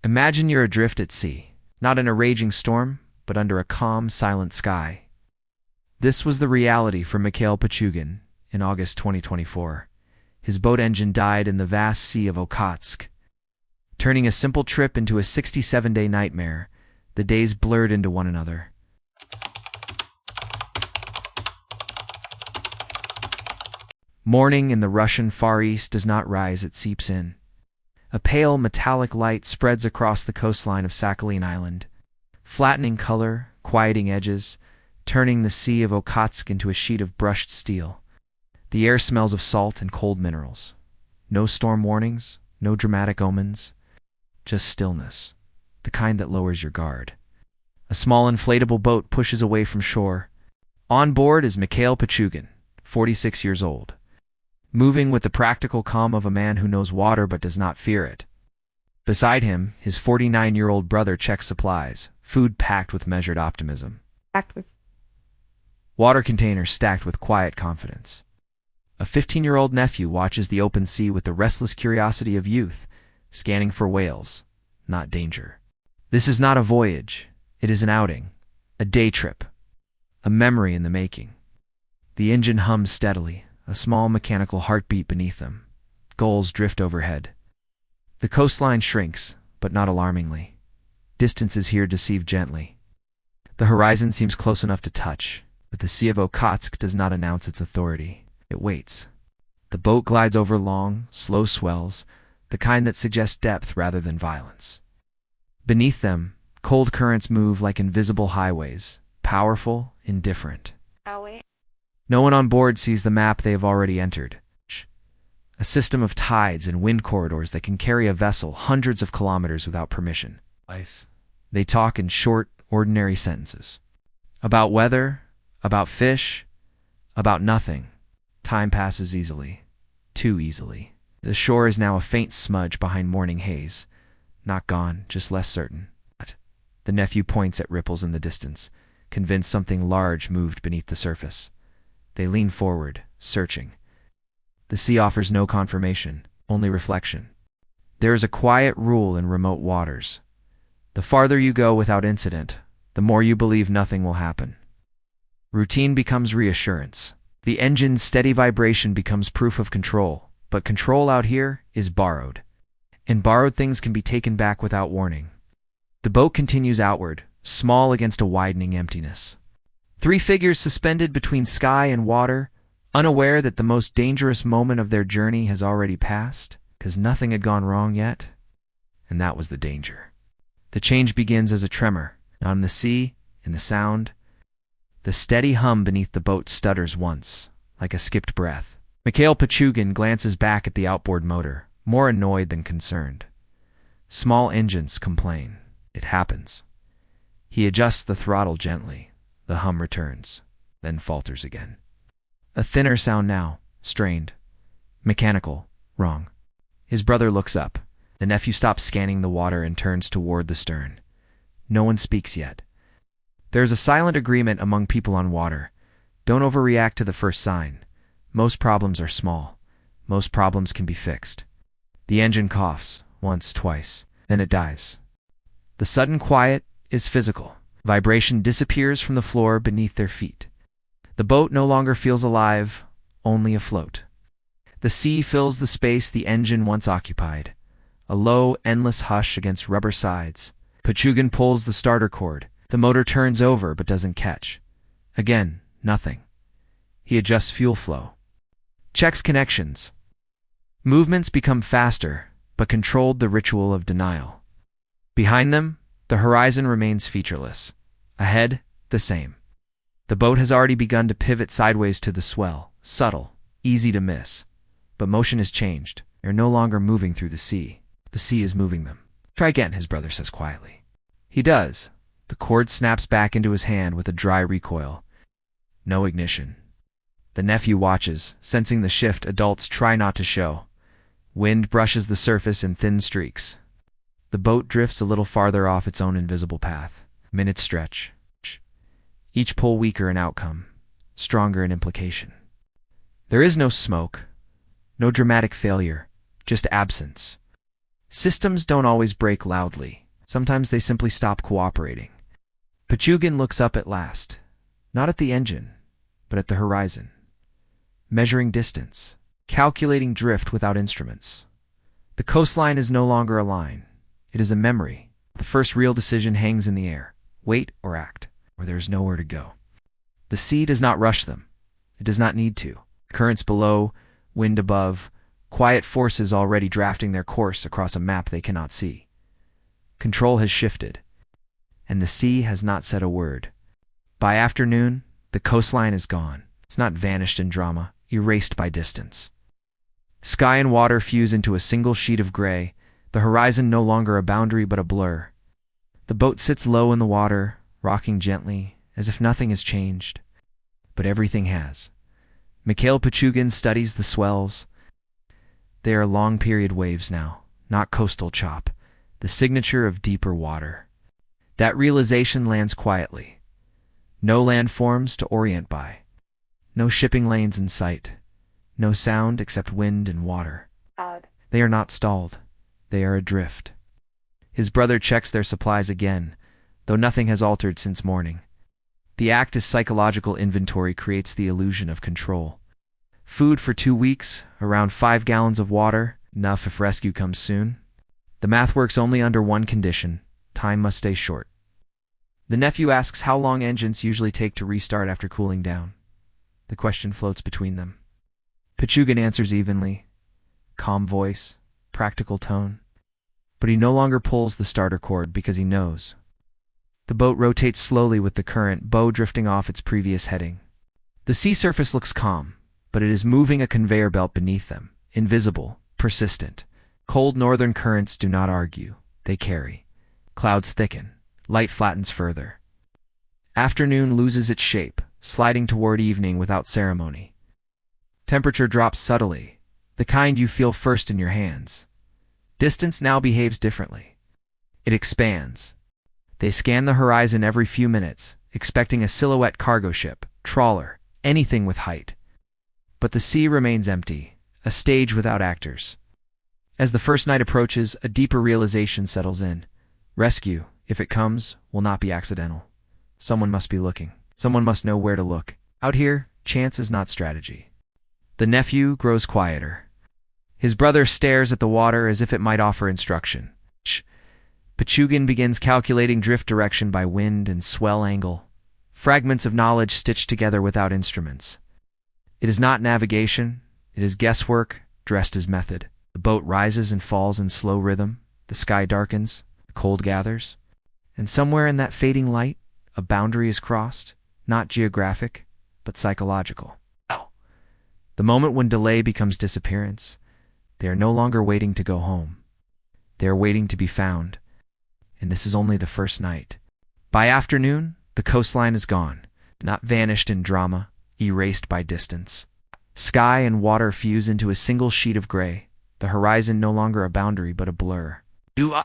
Imagine you're adrift at sea, not in a raging storm, but under a calm, silent sky. This was the reality for Mikhail Pichugin in August 2024. His boat engine died in the vast Sea of Okhotsk, turning a simple trip into a 67-day nightmare. The days blurred into one another. Morning in the Russian Far East does not rise, it seeps in. A pale metallic light spreads across the coastline of Sakhalin Island, flattening color, quieting edges, turning the Sea of Okhotsk into a sheet of brushed steel. The air smells of salt and cold minerals. No storm warnings, no dramatic omens, just stillness, the kind that lowers your guard. A small inflatable boat pushes away from shore. On board is Mikhail Pichugin, 46 years old, moving with the practical calm of a man who knows water but does not fear it. Beside him, his 49-year-old brother checks supplies, food packed with measured optimism. Water containers stacked with quiet confidence. A 15-year-old nephew watches the open sea with the restless curiosity of youth, scanning for whales, not danger. This is not a voyage. It is an outing, a day trip, a memory in the making. The engine hums steadily, a small mechanical heartbeat beneath them. Gulls drift overhead. The coastline shrinks, but not alarmingly. Distances here deceive gently. The horizon seems close enough to touch, but the Sea of Okhotsk does not announce its authority. It waits. The boat glides over long, slow swells, the kind that suggest depth rather than violence. Beneath them, cold currents move like invisible highways, powerful, indifferent. No one on board sees the map they have already entered. A system of tides and wind corridors that can carry a vessel hundreds of kilometers without permission. They talk in short, ordinary sentences. About weather, about fish, about nothing. Time passes easily. Too easily. The shore is now a faint smudge behind morning haze. Not gone, just less certain. The nephew points at ripples in the distance, convinced something large moved beneath the surface. They lean forward, searching. The sea offers no confirmation, only reflection. There is a quiet rule in remote waters. The farther you go without incident, the more you believe nothing will happen. Routine becomes reassurance. The engine's steady vibration becomes proof of control, but control out here is borrowed. And borrowed things can be taken back without warning. The boat continues outward, small against a widening emptiness. Three figures suspended between sky and water, unaware that the most dangerous moment of their journey has already passed, because nothing had gone wrong yet. And that was the danger. The change begins as a tremor, not in the sea, in the sound. The steady hum beneath the boat stutters once, like a skipped breath. Mikhail Pichugin glances back at the outboard motor, more annoyed than concerned. Small engines complain. It happens. He adjusts the throttle gently. The hum returns, then falters again. A thinner sound now, strained, mechanical, wrong. His brother looks up. The nephew stops scanning the water and turns toward the stern. No one speaks yet. There is a silent agreement among people on water. Don't overreact to the first sign. Most problems are small. Most problems can be fixed. The engine coughs, once, twice, then it dies. The sudden quiet is physical. Vibration disappears from the floor beneath their feet. The boat no longer feels alive, only afloat. The sea fills the space the engine once occupied. A low, endless hush against rubber sides. Pichugin pulls the starter cord. The motor turns over but doesn't catch. Again, nothing. He adjusts fuel flow. Checks connections. Movements become faster, but controlled the ritual of denial. Behind them, the horizon remains featureless. Ahead, the same. The boat has already begun to pivot sideways to the swell, subtle, easy to miss. But motion has changed. They're no longer moving through the sea. The sea is moving them. Try again, his brother says quietly. He does. The cord snaps back into his hand with a dry recoil. No ignition. The nephew watches, sensing the shift adults try not to show. Wind brushes the surface in thin streaks. The boat drifts a little farther off its own invisible path. Minutes stretch. Each pull weaker in outcome, stronger in implication. There is no smoke, no dramatic failure, just absence. Systems don't always break loudly. Sometimes they simply stop cooperating. Pichugin looks up at last, not at the engine, but at the horizon. Measuring distance, calculating drift without instruments. The coastline is no longer a line. It is a memory. The first real decision hangs in the air. Wait or act, or there is nowhere to go. The sea does not rush them. It does not need to. Currents below, wind above, quiet forces already drafting their course across a map they cannot see. Control has shifted, and the sea has not said a word. By afternoon, the coastline is gone. It's not vanished in drama, erased by distance. Sky and water fuse into a single sheet of gray, the horizon no longer a boundary but a blur. The boat sits low in the water, rocking gently, as if nothing has changed. But everything has. Mikhail Pichugin studies the swells. They are long-period waves now, not coastal chop, the signature of deeper water. That realization lands quietly. No landforms to orient by. No shipping lanes in sight. No sound except wind and water. Odd. They are not stalled. They are adrift. His brother checks their supplies again, though nothing has altered since morning. The act as psychological inventory creates the illusion of control. Food for 2 weeks, around 5 gallons of water, enough if rescue comes soon. The math works only under one condition: time must stay short. The nephew asks how long engines usually take to restart after cooling down. The question floats between them. Pichugin answers evenly, calm voice, practical tone. But he no longer pulls the starter cord because he knows. The boat rotates slowly with the current, bow drifting off its previous heading. The sea surface looks calm, but it is moving a conveyor belt beneath them, invisible, persistent. Cold northern currents do not argue, they carry. Clouds thicken, light flattens further. Afternoon loses its shape, sliding toward evening without ceremony. Temperature drops subtly, the kind you feel first in your hands. Distance now behaves differently. It expands. They scan the horizon every few minutes, expecting a silhouette cargo ship, trawler, anything with height. But the sea remains empty, a stage without actors. As the first night approaches, a deeper realization settles in. Rescue, if it comes, will not be accidental. Someone must be looking. Someone must know where to look. Out here, chance is not strategy. The nephew grows quieter. His brother stares at the water as if it might offer instruction. Pichugin begins calculating drift direction by wind and swell angle. Fragments of knowledge stitched together without instruments. It is not navigation, it is guesswork, dressed as method. The boat rises and falls in slow rhythm, the sky darkens, the cold gathers, and somewhere in that fading light, a boundary is crossed, not geographic, but psychological. The moment when delay becomes disappearance. They are no longer waiting to go home. They are waiting to be found. And this is only the first night. By afternoon, the coastline is gone, not vanished in drama, erased by distance. Sky and water fuse into a single sheet of gray, the horizon no longer a boundary but a blur. The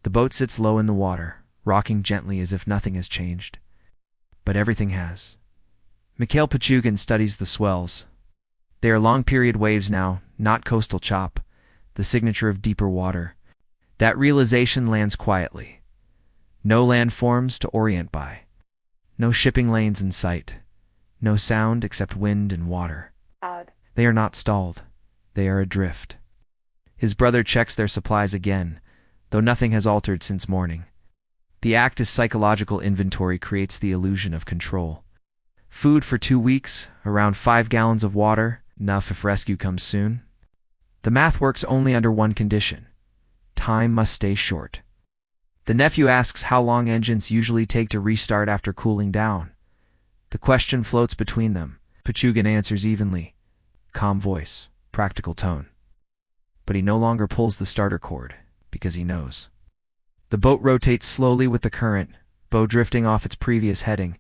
boat sits low in the water, rocking gently as if nothing has changed. But everything has. Mikhail Pichugin studies the swells. They are long-period waves now, not coastal chop, the signature of deeper water. That realization lands quietly. No landforms to orient by. No shipping lanes in sight. No sound except wind and water. Odd. They are not stalled. They are adrift. His brother checks their supplies again, though nothing has altered since morning. The act as psychological inventory creates the illusion of control. Food for 2 weeks, around 5 gallons of water, enough if rescue comes soon. The math works only under one condition: time must stay short. The nephew asks how long engines usually take to restart after cooling down. The question floats between them. Pichugin answers evenly, calm voice, practical tone. But he no longer pulls the starter cord, because he knows. The boat rotates slowly with the current, bow drifting off its previous heading.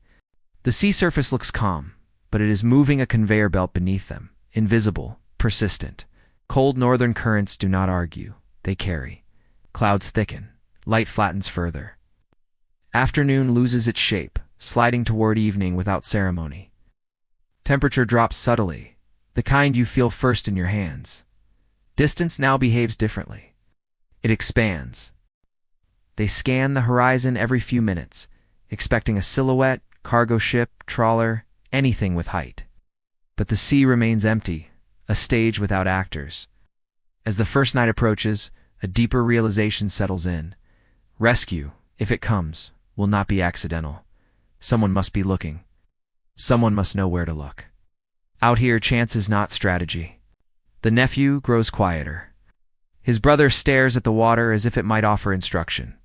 The sea surface looks calm, but it is moving a conveyor belt beneath them, invisible, persistent. Cold northern currents do not argue, they carry. Clouds thicken, light flattens further. Afternoon loses its shape, sliding toward evening without ceremony. Temperature drops subtly, the kind you feel first in your hands. Distance now behaves differently. It expands. They scan the horizon every few minutes, expecting a silhouette, cargo ship, trawler, anything with height. But the sea remains empty, a stage without actors. As the first night approaches, a deeper realization settles in. Rescue, if it comes, will not be accidental. Someone must be looking. Someone must know where to look. Out here, chance is not strategy. The nephew grows quieter. His brother stares at the water as if it might offer instruction.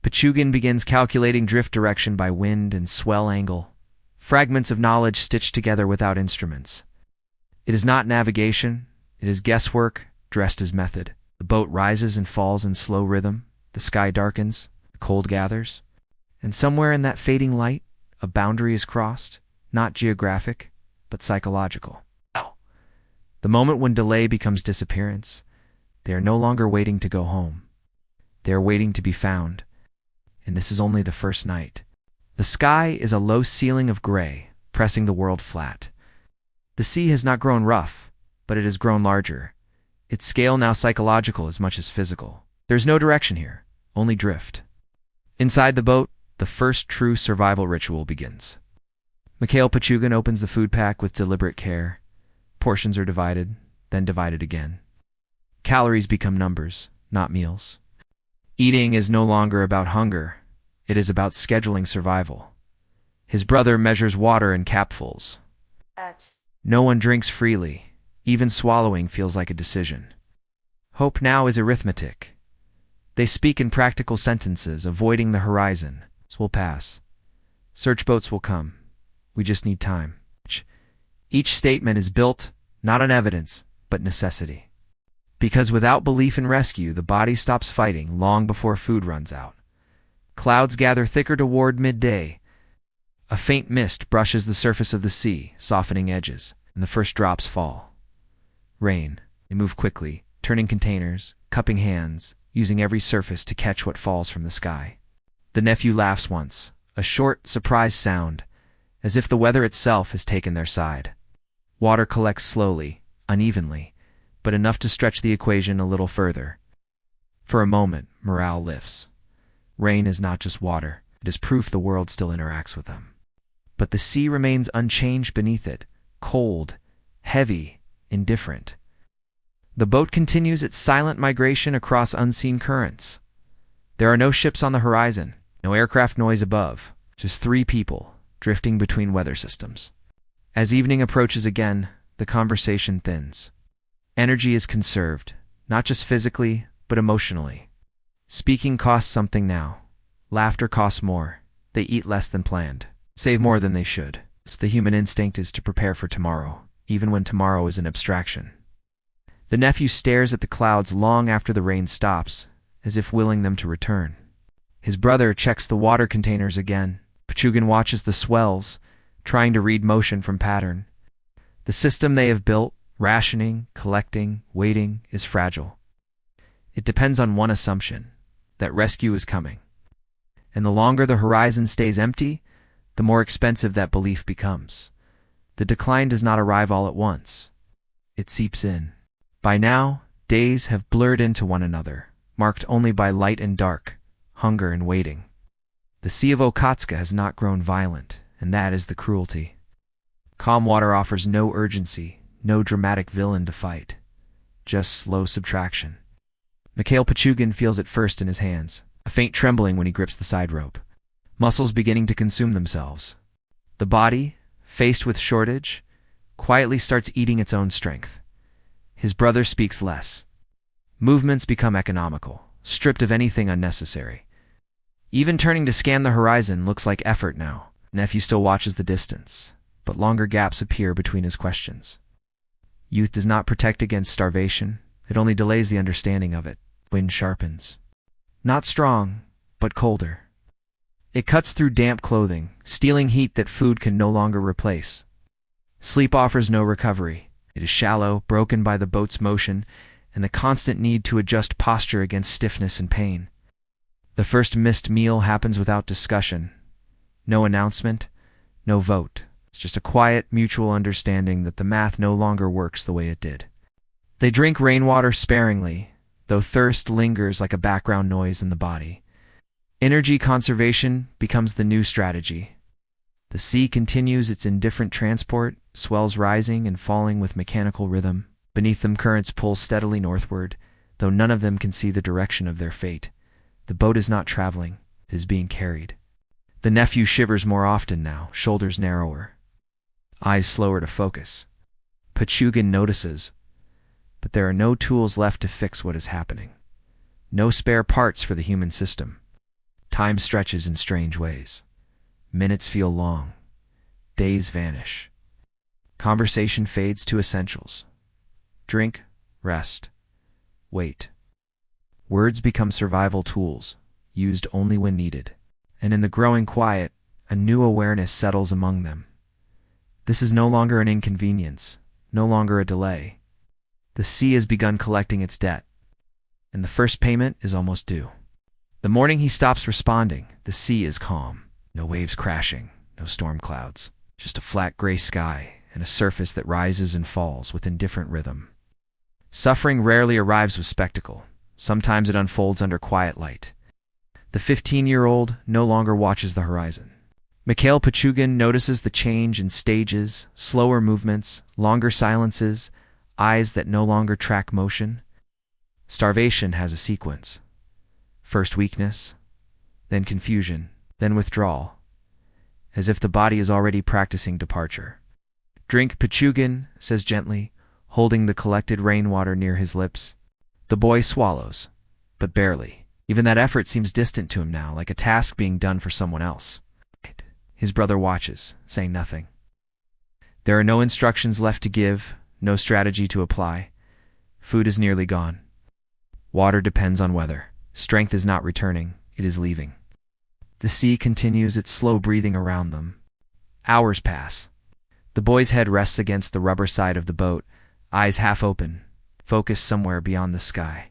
Pichugin begins calculating drift direction by wind and swell angle, fragments of knowledge stitched together without instruments. It is not navigation, it is guesswork dressed as method. The boat rises and falls in slow rhythm, the sky darkens, the cold gathers, and somewhere in that fading light, a boundary is crossed, not geographic, but psychological. The moment when delay becomes disappearance, they are no longer waiting to go home. They are waiting to be found. And this is only the first night. The sky is a low ceiling of gray, pressing the world flat. The sea has not grown rough, but it has grown larger. Its scale now psychological as much as physical. There's no direction here, only drift. Inside the boat, the first true survival ritual begins. Mikhail Pichugin opens the food pack with deliberate care. Portions are divided, then divided again. Calories become numbers, not meals. Eating is no longer about hunger, it is about scheduling survival. His brother measures water in capfuls. No one drinks freely, even swallowing feels like a decision. Hope now is arithmetic. They speak in practical sentences, avoiding the horizon. This will pass. Search boats will come. We just need time. Each statement is built, not on evidence, but necessity. Because without belief in rescue, the body stops fighting long before food runs out. Clouds gather thicker toward midday. A faint mist brushes the surface of the sea, softening edges, and the first drops fall. Rain. They move quickly, turning containers, cupping hands, using every surface to catch what falls from the sky. The nephew laughs once, a short, surprised sound, as if the weather itself has taken their side. Water collects slowly, unevenly, but enough to stretch the equation a little further. For a moment, morale lifts. Rain is not just water, it is proof the world still interacts with them. But the sea remains unchanged beneath it, cold, heavy, indifferent. The boat continues its silent migration across unseen currents. There are no ships on the horizon, no aircraft noise above, just 3 people, drifting between weather systems. As evening approaches again, the conversation thins. Energy is conserved, not just physically, but emotionally. Speaking costs something now. Laughter costs more. They eat less than planned, save more than they should. The human instinct is to prepare for tomorrow, even when tomorrow is an abstraction. The nephew stares at the clouds long after the rain stops, as if willing them to return. His brother checks the water containers again. Pichugin watches the swells, trying to read motion from pattern. The system they have built, rationing, collecting, waiting, is fragile. It depends on one assumption, that rescue is coming. And the longer the horizon stays empty, the more expensive that belief becomes. The decline does not arrive all at once. It seeps in. By now, days have blurred into one another, marked only by light and dark, hunger and waiting. The Sea of Okhotsk has not grown violent, and that is the cruelty. Calm water offers no urgency, no dramatic villain to fight. Just slow subtraction. Mikhail Pichugin feels it first in his hands, a faint trembling when he grips the side rope. Muscles beginning to consume themselves. The body, faced with shortage, quietly starts eating its own strength. His brother speaks less. Movements become economical, stripped of anything unnecessary. Even turning to scan the horizon looks like effort now. Nephew still watches the distance, but longer gaps appear between his questions. Youth does not protect against starvation, it only delays the understanding of it. Wind sharpens. Not strong, but colder. It cuts through damp clothing, stealing heat that food can no longer replace. Sleep offers no recovery. It is shallow, broken by the boat's motion, and the constant need to adjust posture against stiffness and pain. The first missed meal happens without discussion. No announcement, no vote. It's just a quiet, mutual understanding that the math no longer works the way it did. They drink rainwater sparingly, though thirst lingers like a background noise in the body. Energy conservation becomes the new strategy. The sea continues its indifferent transport, swells rising and falling with mechanical rhythm. Beneath them currents pull steadily northward, though none of them can see the direction of their fate. The boat is not traveling, it is being carried. The nephew shivers more often now, shoulders narrower, eyes slower to focus. Pichugin notices, but there are no tools left to fix what is happening. No spare parts for the human system. Time stretches in strange ways. Minutes feel long. Days vanish. Conversation fades to essentials. Drink, rest, wait. Words become survival tools, used only when needed. And in the growing quiet, a new awareness settles among them. This is no longer an inconvenience, no longer a delay. The sea has begun collecting its debt, and the first payment is almost due. The morning he stops responding, the sea is calm. No waves crashing, no storm clouds, just a flat gray sky and a surface that rises and falls with indifferent rhythm. Suffering rarely arrives with spectacle. Sometimes it unfolds under quiet light. The 15-year-old no longer watches the horizon. Mikhail Pichugin notices the change in stages, slower movements, longer silences, eyes that no longer track motion. Starvation has a sequence. First weakness, then confusion, then withdrawal, as if the body is already practicing departure. Drink, Pichugin says gently, holding the collected rainwater near his lips. The boy swallows, but barely. Even that effort seems distant to him now, like a task being done for someone else. His brother watches, saying nothing. There are no instructions left to give, no strategy to apply. Food is nearly gone. Water depends on weather. Strength is not returning, it is leaving. The sea continues its slow breathing around them. Hours pass. The boy's head rests against the rubber side of the boat, eyes half open, focused somewhere beyond the sky.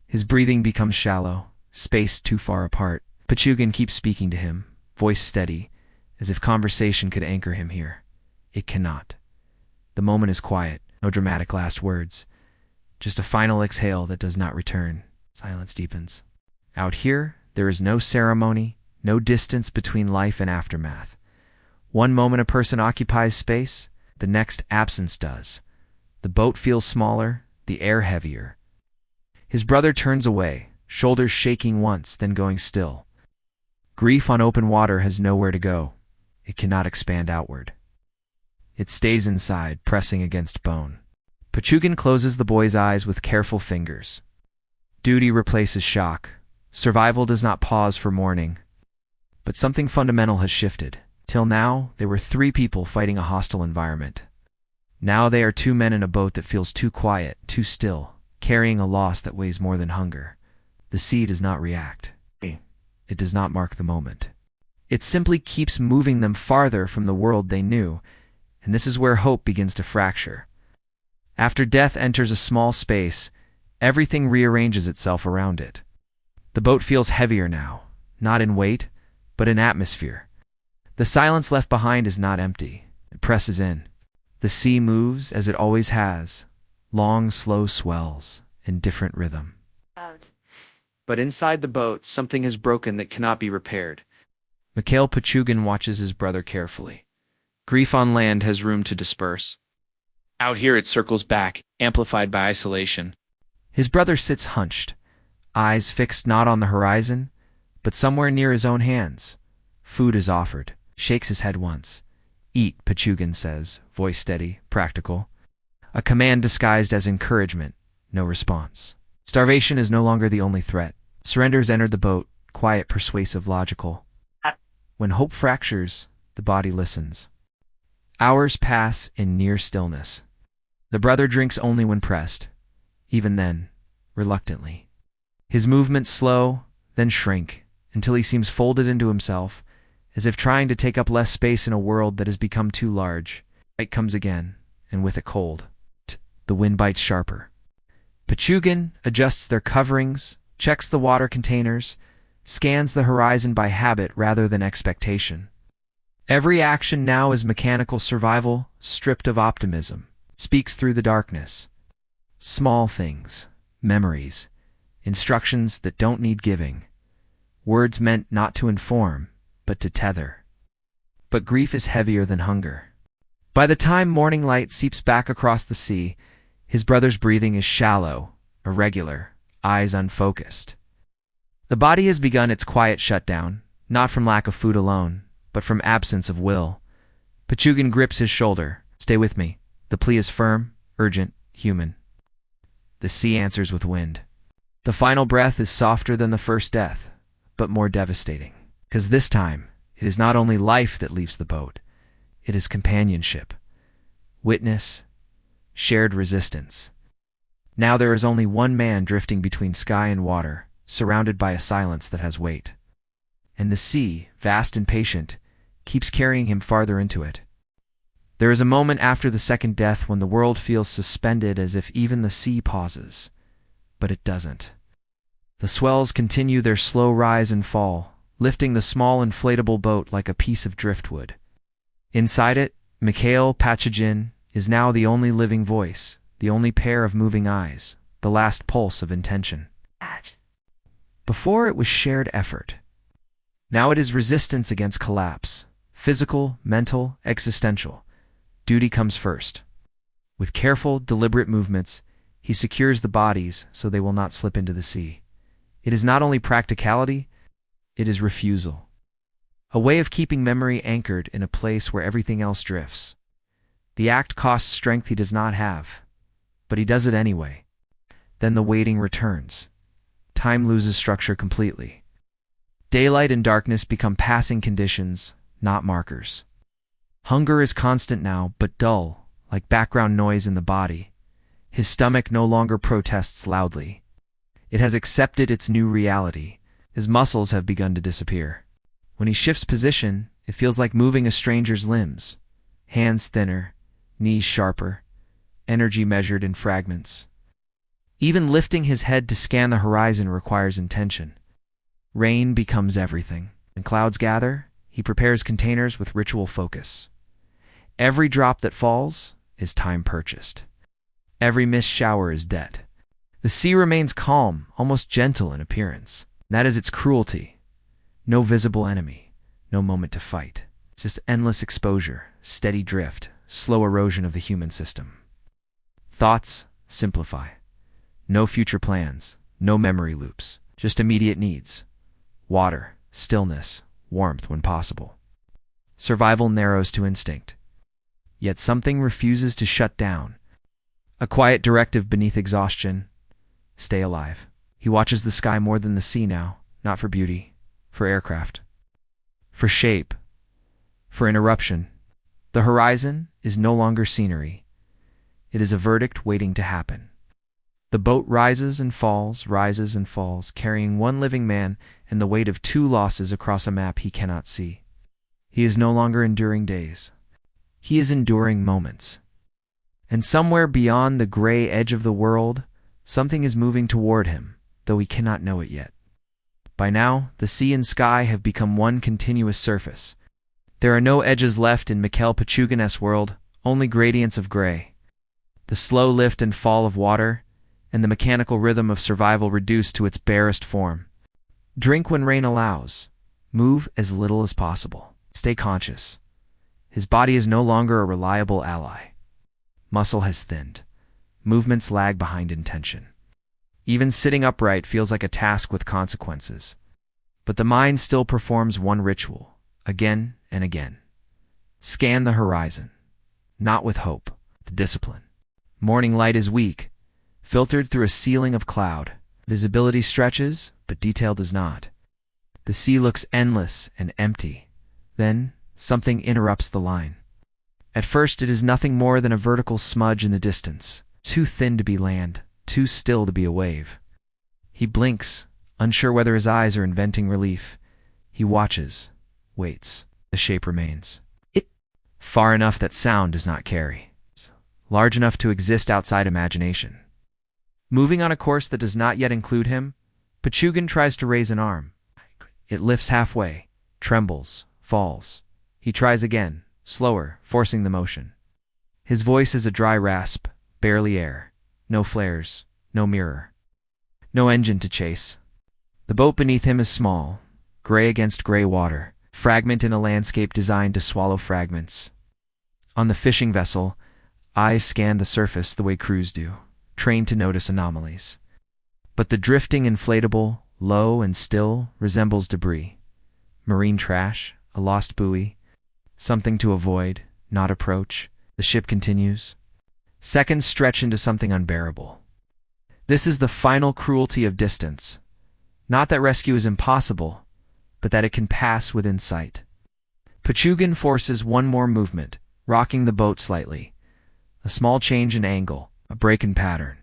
His breathing becomes shallow, spaced too far apart. Pichugin keeps speaking to him, voice steady, as if conversation could anchor him here. It cannot. The moment is quiet, no dramatic last words. Just a final exhale that does not return. Silence deepens. Out here, there is no ceremony, no distance between life and aftermath. One moment a person occupies space, the next absence does. The boat feels smaller, the air heavier. His brother turns away, shoulders shaking once, then going still. Grief on open water has nowhere to go. It cannot expand outward. It stays inside, pressing against bone. Pichugin closes the boy's eyes with careful fingers. Duty replaces shock. Survival does not pause for mourning. But something fundamental has shifted. Till now, they were 3 people fighting a hostile environment. Now they are 2 men in a boat that feels too quiet, too still, carrying a loss that weighs more than hunger. The sea does not react. It does not mark the moment. It simply keeps moving them farther from the world they knew, and this is where hope begins to fracture. After death enters a small space, everything rearranges itself around it. The boat feels heavier now, not in weight, but in atmosphere. The silence left behind is not empty. It presses in. The sea moves as it always has, long, slow swells in different rhythm. But inside the boat, something has broken that cannot be repaired. Mikhail Pichugin watches his brother carefully. Grief on land has room to disperse. Out here it circles back, amplified by isolation. His brother sits hunched, eyes fixed not on the horizon, but somewhere near his own hands. Food is offered. Shakes his head once. Eat, Pichugin says, voice steady, practical. A command disguised as encouragement. No response. Starvation is no longer the only threat. Surrender's entered the boat, quiet, persuasive, logical. When hope fractures, the body listens. Hours pass in near stillness. The brother drinks only when pressed, even then, reluctantly. His movements slow, then shrink, until he seems folded into himself, as if trying to take up less space in a world that has become too large. Night comes again, and with it cold. The wind bites sharper. Pichugin adjusts their coverings, checks the water containers, scans the horizon by habit rather than expectation. Every action now is mechanical survival, stripped of optimism, speaks through the darkness. Small things, memories, instructions that don't need giving, words meant not to inform, but to tether. But grief is heavier than hunger. By the time morning light seeps back across the sea, his brother's breathing is shallow, irregular, eyes unfocused. The body has begun its quiet shutdown, not from lack of food alone, but from absence of will. Pichugin grips his shoulder. Stay with me. The plea is firm, urgent, human. The sea answers with wind. The final breath is softer than the first death, but more devastating. Because this time, it is not only life that leaves the boat, it is companionship, witness, shared resistance. Now there is only one man drifting between sky and water, surrounded by a silence that has weight. And the sea, vast and patient, keeps carrying him farther into it. There is a moment after the second death when the world feels suspended as if even the sea pauses. But it doesn't. The swells continue their slow rise and fall, lifting the small inflatable boat like a piece of driftwood. Inside it, Mikhail Pichugin is now the only living voice, the only pair of moving eyes, the last pulse of intention. Before it was shared effort. Now it is resistance against collapse, physical, mental, existential. Duty comes first. With careful, deliberate movements, he secures the bodies so they will not slip into the sea. It is not only practicality, it is refusal. A way of keeping memory anchored in a place where everything else drifts. The act costs strength he does not have, but he does it anyway. Then the waiting returns. Time loses structure completely. Daylight and darkness become passing conditions, not markers. Hunger is constant now, but dull, like background noise in the body. His stomach no longer protests loudly. It has accepted its new reality. His muscles have begun to disappear. When he shifts position, it feels like moving a stranger's limbs. Hands thinner, knees sharper, energy measured in fragments. Even lifting his head to scan the horizon requires intention. Rain becomes everything. When clouds gather, he prepares containers with ritual focus. Every drop that falls is time purchased. Every missed shower is debt. The sea remains calm, almost gentle in appearance. That is its cruelty. No visible enemy, no moment to fight. It's just endless exposure, steady drift, slow erosion of the human system. Thoughts simplify. No future plans, no memory loops, just immediate needs. Water, stillness, warmth when possible. Survival narrows to instinct. Yet something refuses to shut down. A quiet directive beneath exhaustion. Stay alive. He watches the sky more than the sea now, not for beauty, for aircraft, for shape, for interruption. The horizon is no longer scenery. It is a verdict waiting to happen. The boat rises and falls, carrying one living man and the weight of two losses across a map he cannot see. He is no longer enduring days. He is enduring moments. And somewhere beyond the gray edge of the world, something is moving toward him, though he cannot know it yet. By now, the sea and sky have become one continuous surface. There are no edges left in Mikhail Pichugin's world, only gradients of gray. The slow lift and fall of water, and the mechanical rhythm of survival reduced to its barest form. Drink when rain allows. Move as little as possible. Stay conscious. His body is no longer a reliable ally. Muscle has thinned. Movements lag behind intention. Even sitting upright feels like a task with consequences. But the mind still performs one ritual, again and again. Scan the horizon. Not with hope, with discipline. Morning light is weak, filtered through a ceiling of cloud. Visibility stretches, but detail does not. The sea looks endless and empty. Then, something interrupts the line. At first, it is nothing more than a vertical smudge in the distance, too thin to be land, too still to be a wave. He blinks, unsure whether his eyes are inventing relief. He watches, waits. The shape remains. Far enough that sound does not carry. Large enough to exist outside imagination. Moving on a course that does not yet include him, Pichugin tries to raise an arm. It lifts halfway, trembles, falls. He tries again, slower, forcing the motion. His voice is a dry rasp, barely air. No flares, no mirror. No engine to chase. The boat beneath him is small, gray against gray water, fragment in a landscape designed to swallow fragments. On the fishing vessel, eyes scan the surface the way crews do, trained to notice anomalies. But the drifting inflatable, low and still, resembles debris. Marine trash, a lost buoy, something to avoid, not approach. The ship continues. Seconds stretch into something unbearable. This is the final cruelty of distance. Not that rescue is impossible, but that it can pass within sight. Pichugin forces one more movement, rocking the boat slightly. A small change in angle, a break in pattern.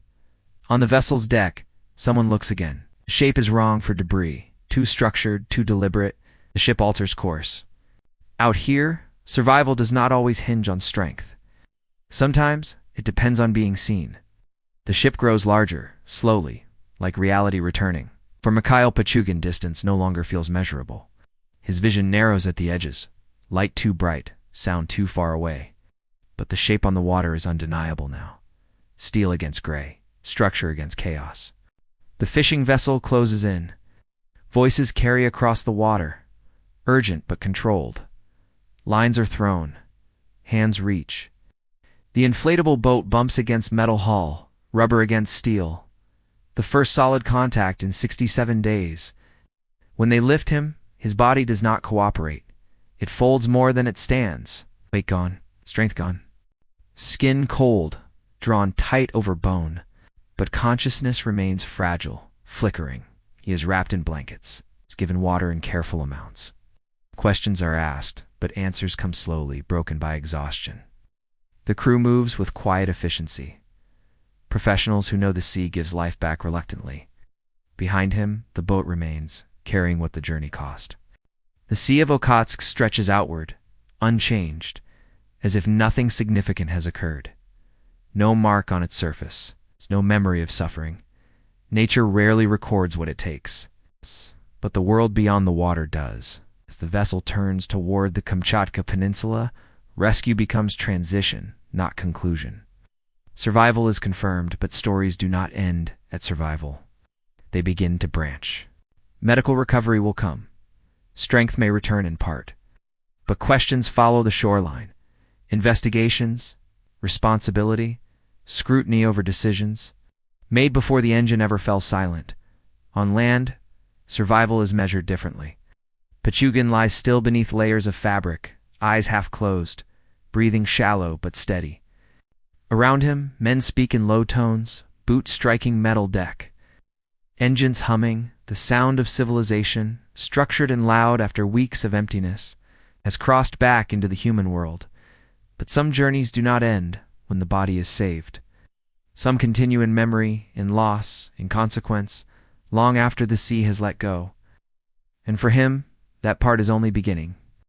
On the vessel's deck, someone looks again. The shape is wrong for debris, too structured, too deliberate. The ship alters course. Out here, survival does not always hinge on strength. Sometimes, it depends on being seen. The ship grows larger, slowly, like reality returning. For Mikhail Pichugin, distance no longer feels measurable. His vision narrows at the edges, light too bright, sound too far away. But the shape on the water is undeniable now. Steel against gray, structure against chaos. The fishing vessel closes in. Voices carry across the water, urgent but controlled. Lines are thrown. Hands reach. The inflatable boat bumps against metal hull, rubber against steel. The first solid contact in 67 days. When they lift him, his body does not cooperate. It folds more than it stands. Weight gone, strength gone. Skin cold, drawn tight over bone. But consciousness remains fragile, flickering. He is wrapped in blankets. He's given water in careful amounts. Questions are asked, but answers come slowly, broken by exhaustion. The crew moves with quiet efficiency. Professionals who know the sea gives life back reluctantly. Behind him, the boat remains, carrying what the journey cost. The Sea of Okhotsk stretches outward, unchanged, as if nothing significant has occurred. No mark on its surface, no memory of suffering. Nature rarely records what it takes. But the world beyond the water does. As the vessel turns toward the Kamchatka Peninsula, rescue becomes transition, not conclusion. Survival is confirmed, but stories do not end at survival. They begin to branch. Medical recovery will come. Strength may return in part. But questions follow the shoreline. Investigations, responsibility, scrutiny over decisions, made before the engine ever fell silent. On land, survival is measured differently. Pichugin lies still beneath layers of fabric, eyes half closed, breathing shallow but steady. Around him, men speak in low tones, boots striking metal deck. Engines humming, the sound of civilization, structured and loud after weeks of emptiness, has crossed back into the human world. But some journeys do not end when the body is saved. Some continue in memory, in loss, in consequence, long after the sea has let go. And for him, that part is only beginning.